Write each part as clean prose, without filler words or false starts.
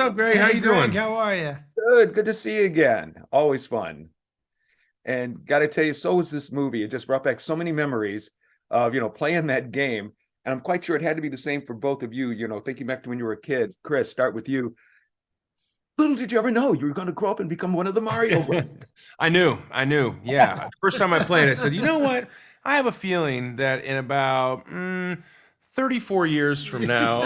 What's up, Greg? How Hey you Greg, doing? how are you? Good to see you again. Always fun. And got to tell you, so was this movie. It just brought back so many memories of, playing that game. And I'm quite sure it had to be the same for both of you, thinking back to when you were a kid. Chris, start with you. Little did you ever know you were going to grow up and become one of the Mario brothers. I knew. Yeah. First time I played, I said, you know what? I have a feeling that in about 34 years from now,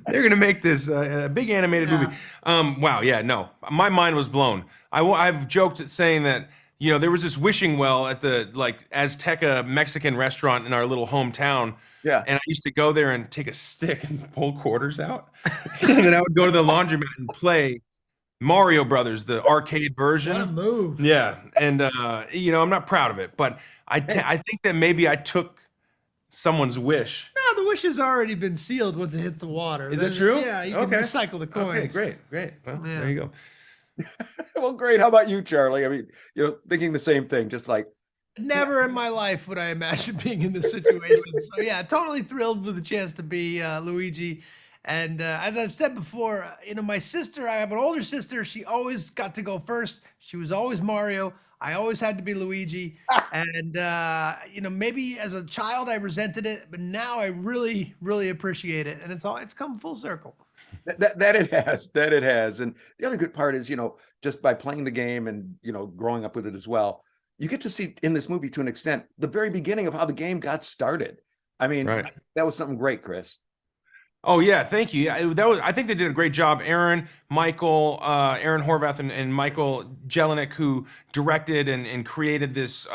they're gonna make this a big animated movie. Yeah. Wow. Yeah. No, my mind was blown. I've joked at saying that there was this wishing well at the Azteca Mexican restaurant in our little hometown, Yeah. and I used to go there and take a stick and pull quarters out, and then I would go to the laundromat and play Mario Brothers, the arcade What a version. move. Yeah, and I'm not proud of it, but Hey, I think that maybe I took someone's wish. No, the wish has already been sealed once it hits the water. Is that true? Yeah, you can Okay. recycle the Okay, coins. great. Well, Yeah. there you go. well, great. How about you, Charlie? I mean, thinking the same thing, just like, Never in my life would I imagine being in this situation. So yeah, totally thrilled with the chance to be Luigi. And as I've said before, my sister, I have an older sister. She always got to go first. She was always Mario. I always had to be Luigi. And maybe as a child I resented it, but now I really, really appreciate it. And it's come full circle. that it has. And the other good part is, just by playing the game and, growing up with it as well, you get to see in this movie to an extent the very beginning of how the game got started. I mean, Right. that was something great, Chris. Oh yeah, thank you. Yeah, I think they did a great job. Aaron Horvath and Michael Jelinek, who directed and created this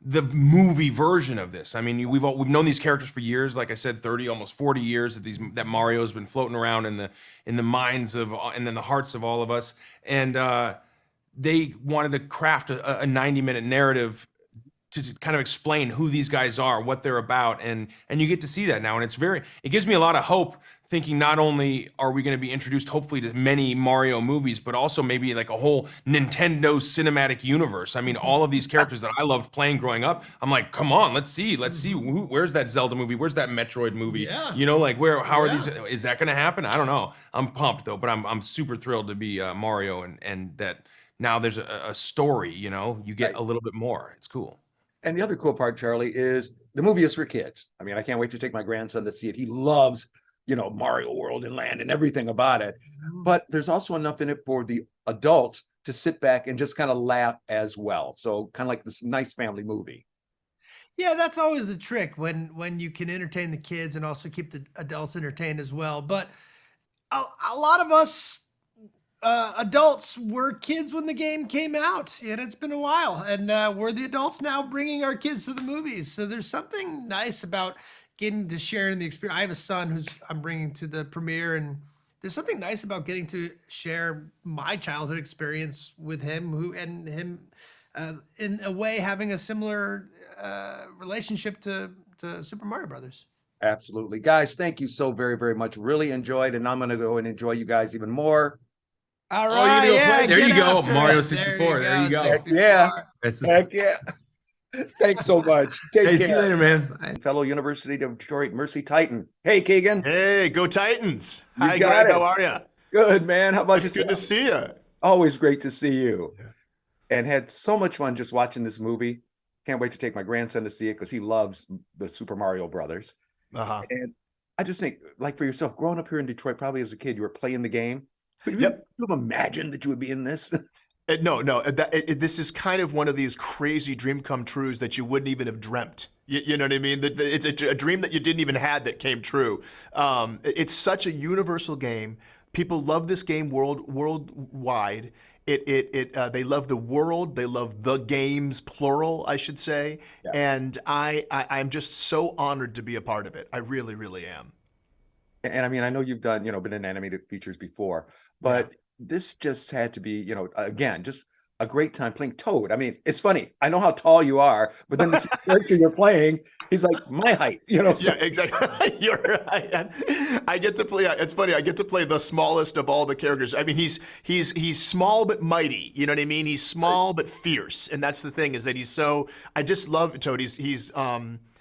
the movie version of this. I mean, we've known these characters for years. Like I said, 30, almost 40 years that Mario's been floating around in the minds of and then the hearts of all of us. And they wanted to craft a 90-minute narrative to kind of explain who these guys are, what they're about, and you get to see that now, and it gives me a lot of hope, thinking not only are we going to be introduced hopefully to many Mario movies, but also maybe like a whole Nintendo cinematic universe. I mean, all of these characters that I loved playing growing up, I'm like, come on, let's see, where's that Zelda movie, where's that Metroid movie? Yeah. How are Yeah. these? Is that going to happen? I don't know. I'm pumped though, but I'm super thrilled to be Mario, and that now there's a story. You get Right. a little bit more. It's cool. And the other cool part, Charlie, is the movie is for kids. I mean, I can't wait to take my grandson to see it. He loves, Mario World and Land and everything about it. But there's also enough in it for the adults to sit back and just kind of laugh as well. So kind of like this nice family movie. Yeah, that's always the trick when you can entertain the kids and also keep the adults entertained as well. But a lot of us adults were kids when the game came out, and it's been a while. And we're the adults now bringing our kids to the movies. So there's something nice about getting to share in the experience. I have a son who's I'm bringing to the premiere, and there's something nice about getting to share my childhood experience with him, and him in a way having a similar relationship to Super Mario Brothers. Absolutely. Guys, thank you so very, very much. Really enjoyed. And I'm going to go and enjoy you guys even more. All Oh, right, you're gonna do a yeah, play? There get you go, after Mario it. 64. There you go. 64. Yeah. That's just, Heck yeah. Thanks so much. Take hey, care. see you later, man. Fellow University of Detroit Mercy Titan. Hey, Keegan. Hey, go Titans. You Hi, got Greg. it. How are you? Good, man. How about It's good to yourself? see you. Always great to see you. And had so much fun just watching this movie. Can't wait to take my grandson to see it because he loves the Super Mario Brothers. Uh-huh. And I just think, like for yourself, growing up here in Detroit, probably as a kid, you were playing the game. Could you Yep. have imagined that you would be in this? No, this is kind of one of these crazy dream come trues that you wouldn't even have dreamt. You know what I mean? It's a dream that you didn't even had that came true. It's such a universal game. People love this game worldwide. They love the world. They love the games, plural, I should say. Yeah. And I'm just so honored to be a part of it. I really, really am. And I mean, I know you've done, been in animated features before, but this just had to be, again, just a great time playing Toad. I mean, it's funny. I know how tall you are, but then this character you're playing, he's like my height, so- Yeah, exactly. You're right. And I get to play. It's funny. I get to play the smallest of all the characters. I mean, he's small but mighty. You know what I mean? He's small but fierce, and that's the thing is that he's so. I just love Toad. He's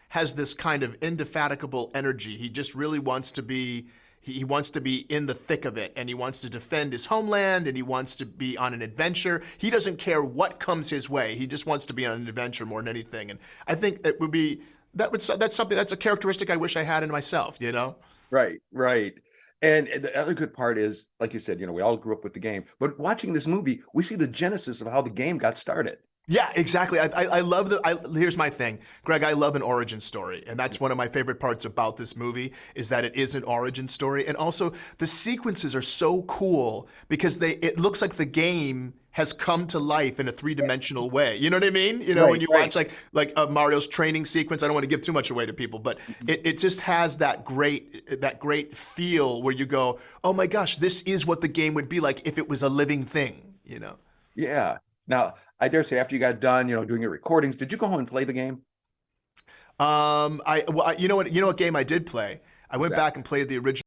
has this kind of indefatigable energy. He just really wants to be. He wants to be in the thick of it, and he wants to defend his homeland, and he wants to be on an adventure. He doesn't care what comes his way. He just wants to be on an adventure more than anything. And I think it would be that's a characteristic I wish I had in myself. You know? Right, right. And the other good part is, like you said, we all grew up with the game, but watching this movie, we see the genesis of how the game got started. Yeah, exactly. I love here's my thing, Greg. I love an origin story, and that's one of my favorite parts about this movie is that it is an origin story, and also the sequences are so cool because it looks like the game has come to life in a three-dimensional way. You know what I mean? Right, when you right. watch like Mario's training sequence. I don't want to give too much away to people, but it just has that great feel where you go, oh my gosh, this is what the game would be like if it was a living thing. Yeah. Now, I dare say, after you got done, doing your recordings, did you go home and play the game? You know what game I did play? I went back and played the original.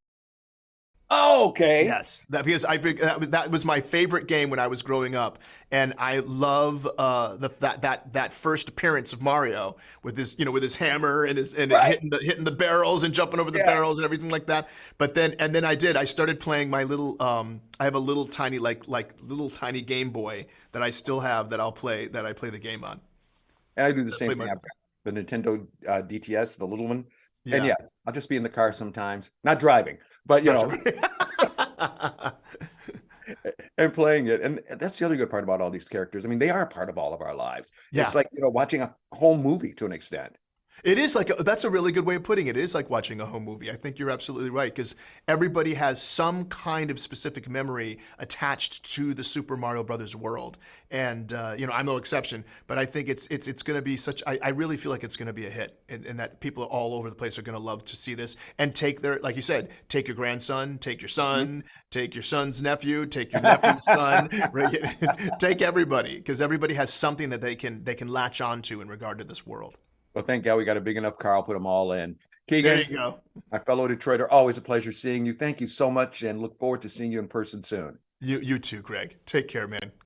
Oh, okay. Yes, because that was my favorite game when I was growing up, and I love that first appearance of Mario with his hammer and Right. hitting the barrels and jumping over the barrels and everything like that. But then I started playing my little I have a little tiny little tiny Game Boy that I still have that I play the game on. And I do the same play thing. my- I've got the Nintendo DTS, the little one. Yeah. And I'll just be in the car sometimes, not driving, but and playing it. And that's the other good part about all these characters. I mean, they are a part of all of our lives. Yeah. It's like, watching a whole movie to an extent. It is that's a really good way of putting it. It is like watching a home movie. I think you're absolutely right because everybody has some kind of specific memory attached to the Super Mario Brothers world, and I'm no exception. But I think it's going to be I really feel like it's going to be a hit, and that people all over the place are going to love to see this and like you said, take your grandson, take your son, take your son's nephew, take your nephew's son, right? Take everybody because everybody has something that they can latch onto in regard to this world. Well, thank God we got a big enough car. I'll put them all in. Keegan, There you go. my fellow Detroiter, always a pleasure seeing you. Thank you so much and look forward to seeing you in person soon. You too, Greg. Take care, man.